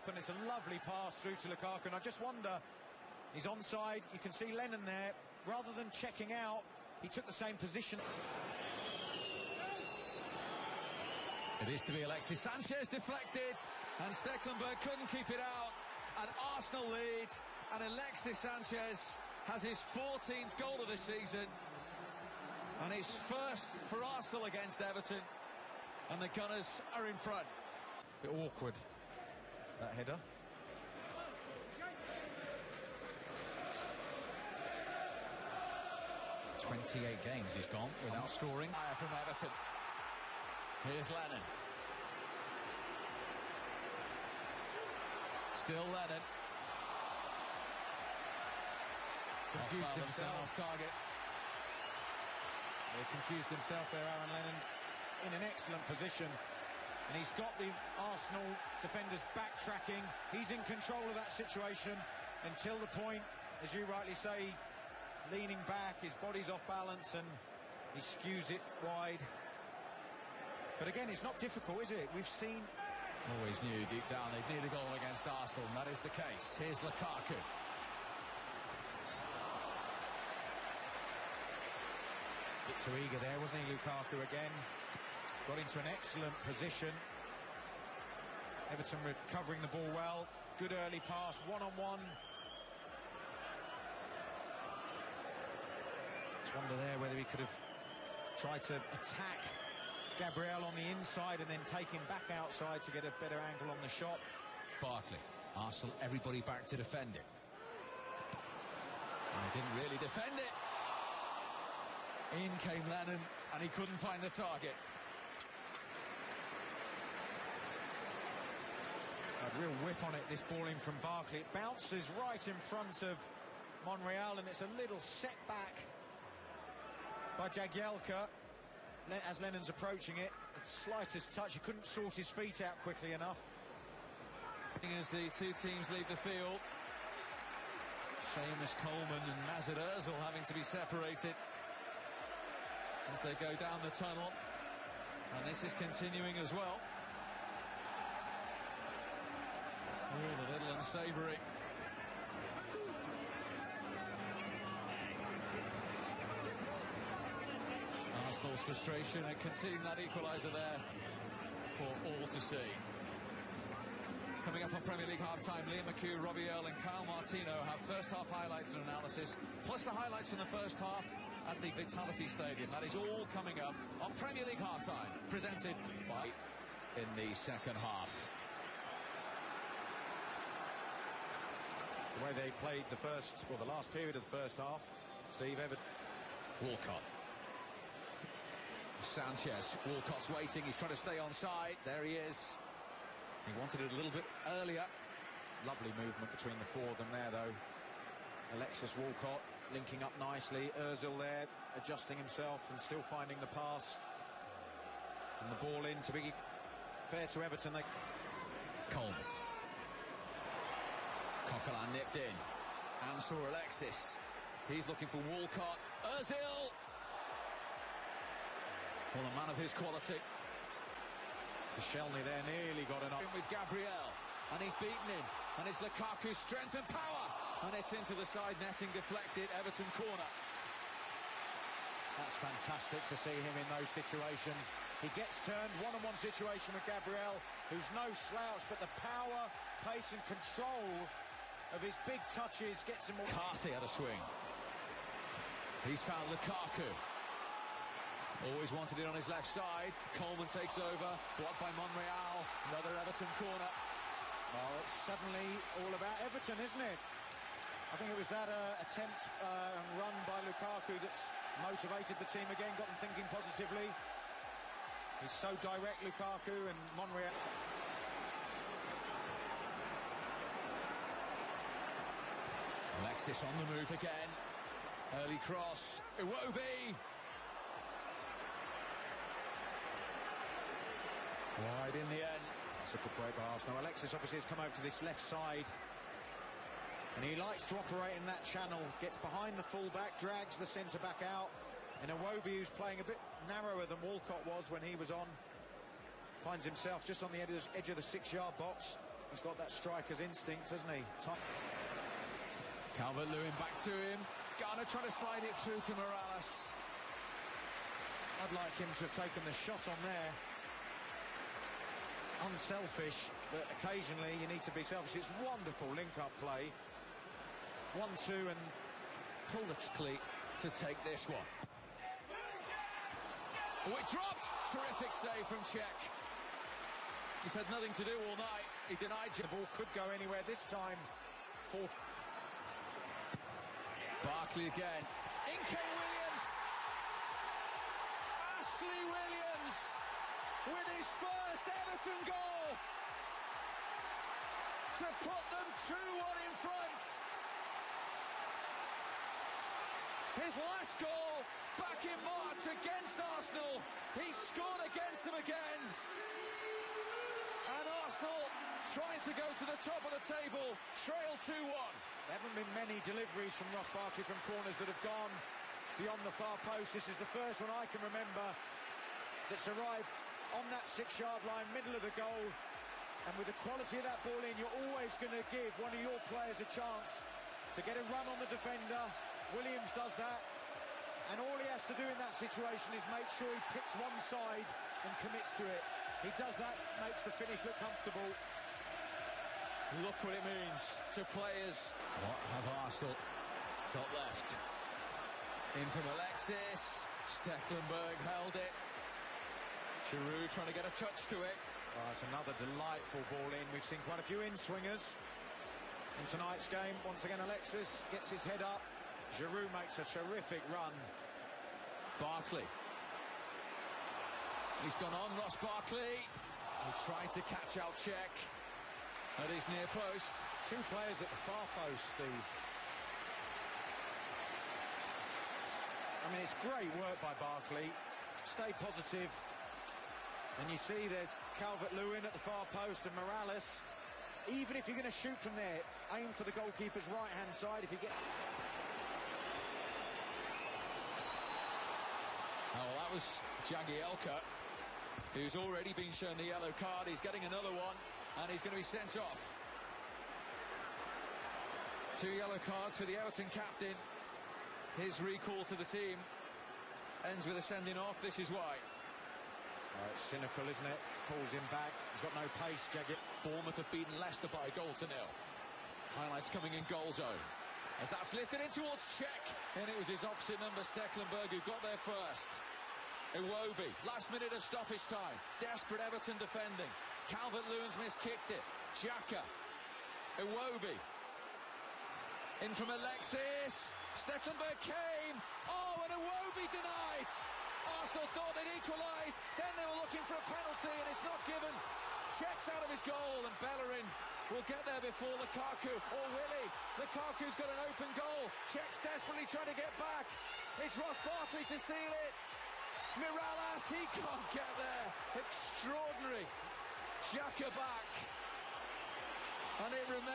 up, and it's a lovely pass through to Lukaku, and I just wonder, he's onside, you can see Lennon there, rather than checking out, he took the same position. It is to be Alexis Sanchez, deflected, and Stekelenburg couldn't keep it out, and Arsenal lead, and Alexis Sanchez has his 14th goal of the season, and his first for Arsenal against Everton, and the Gunners are in front. A bit awkward, that header. "28 games he's gone without scoring." From Everton. Here's Lennon. Still Lennon. Confused himself. Off target. He confused himself there, Aaron Lennon, in an excellent position. And he's got the Arsenal defenders backtracking. He's in control of that situation until the point, as you rightly say, leaning back, his body's off balance, and he skews it wide. But again, it's not difficult, is it? We've seen... Always knew deep down they'd need a goal against Arsenal, and that is the case. Here's Lukaku. Bit too eager there, wasn't he, Lukaku again? Got into an excellent position. Everton recovering the ball well. Good early pass, one-on-one. Just wonder there whether he could have tried to attack Gabriel on the inside and then take him back outside to get a better angle on the shot. Barkley. Arsenal, everybody back to defend it. And he didn't really defend it. In came Lennon, and he couldn't find the target. A real whip on it, this ball in from Barkley. It bounces right in front of Monreal, and it's a little setback by Jagielka as Lennon's approaching it. The slightest touch, he couldn't sort his feet out quickly enough. As the two teams leave the field, Seamus Coleman and Mesut Ozil having to be separated as they go down the tunnel, and this is continuing as well. Oh, a little unsavoury. Arsenal's frustration at conceding that equaliser there for all to see. Coming up on Premier League half-time, Liam McHugh, Robbie Earle and Kyle Martino have first-half highlights and analysis, plus the highlights from the first half at the Vitality Stadium. That is all coming up on Premier League half-time, presented by in the second half. The way they played the last period of the first half, Steve, Everton. Walcott. Sanchez. Walcott's waiting, he's trying to stay onside. There he is. He wanted it a little bit earlier. Lovely movement between the four of them there, though. Alexis Walcott linking up nicely. Ozil there, adjusting himself and still finding the pass. And the ball in, to be fair to Everton. Coleman. Coquelin nipped in. And saw Alexis. He's looking for Walcott. Ozil! Well, a man of his quality. Koscielny there nearly got an with Gabriel, and he's beaten him, and it's Lukaku's strength and power, and it's into the side netting, deflected. Everton corner. That's fantastic to see him in those situations. He gets turned, one-on-one situation with Gabriel, who's no slouch, but the power, pace and control of his big touches gets him more. McCarthy had a swing. He's found Lukaku. Always wanted it on his left side. Coleman takes over, blocked by Monreal. Another Everton corner. Well, it's suddenly all about Everton, isn't it? I think it was that attempt and run by Lukaku that's motivated the team again, got them thinking positively. He's so direct, Lukaku, and Monreal. Alexis on the move again. Early cross. Iwobi. Wide in the end. That's a good break by Arsenal. Alexis obviously has come over to this left side, and he likes to operate in that channel. Gets behind the full-back, drags the centre-back out. And Iwobi, who's playing a bit narrower than Walcott was when he was on, finds himself just on the edge of the 6-yard box. He's got that striker's instinct, hasn't he? Calvert-Lewin back to him. Garner trying to slide it through to Morales. I'd like him to have taken the shot on there. Unselfish, but occasionally you need to be selfish. It's wonderful link-up play. 1-2 and pull the cleat to take this one. Oh, it dropped! Terrific save from Czech. He's had nothing to do all night. He denied the ball could go anywhere this time. Barkley again. In came Williams. Ashley Williams with his first Everton goal to put them 2-1 in front. His last goal back in March against Arsenal. He scored against them again. And Arsenal trying to go to the top of the table, trail 2-1. There haven't been many deliveries from Ross Barkley from corners that have gone beyond the far post. This is the first one I can remember that's arrived on that 6-yard line, middle of the goal. And with the quality of that ball in, you're always going to give one of your players a chance to get a run on the defender. Williams does that, and all he has to do in that situation is make sure he picks one side and commits to it. He does that, makes the finish look comfortable. Look what it means to players. What have Arsenal got left? In from Alexis. Stecklenburg held it. Giroud trying to get a touch to it. Oh, it's another delightful ball in. We've seen quite a few in-swingers in tonight's game. Once again, Alexis gets his head up. Giroud makes a terrific run. Barkley. He's gone on, Ross Barkley. He's trying to catch out Czech at his near post. 2 players at the far post, Steve. I mean, it's great work by Barkley. Stay positive. And you see there's Calvert-Lewin at the far post and Morales. Even if you're going to shoot from there, aim for the goalkeeper's right-hand side if you get... Oh, that was Jagielka, who's already been shown the yellow card. He's getting another one, and he's going to be sent off. 2 yellow cards for the Everton captain. His recall to the team ends with a sending off. This is why. Oh, it's cynical, isn't it? Pulls him back. He's got no pace, Jagged. Bournemouth have beaten Leicester by a 1-0. Highlights coming in goal zone. As that's lifted in towards Czech. And it was his opposite number, Stecklenburg, who got there first. Iwobi, last minute of stoppage time. Desperate Everton defending. Calvert-Lewin's miskicked it. Xhaka. Iwobi. In from Alexis. Stecklenburg came. Oh, and Iwobi denied. Arsenal thought they'd equalised. Then they were looking for a penalty, and it's not given. Checks out of his goal, and Bellerin will get there before Lukaku, or will he? Lukaku's got an open goal. Czech's desperately trying to get back. It's Ross Barkley to seal it. Morales, he can't get there. Extraordinary. Xhaka back. And it remains.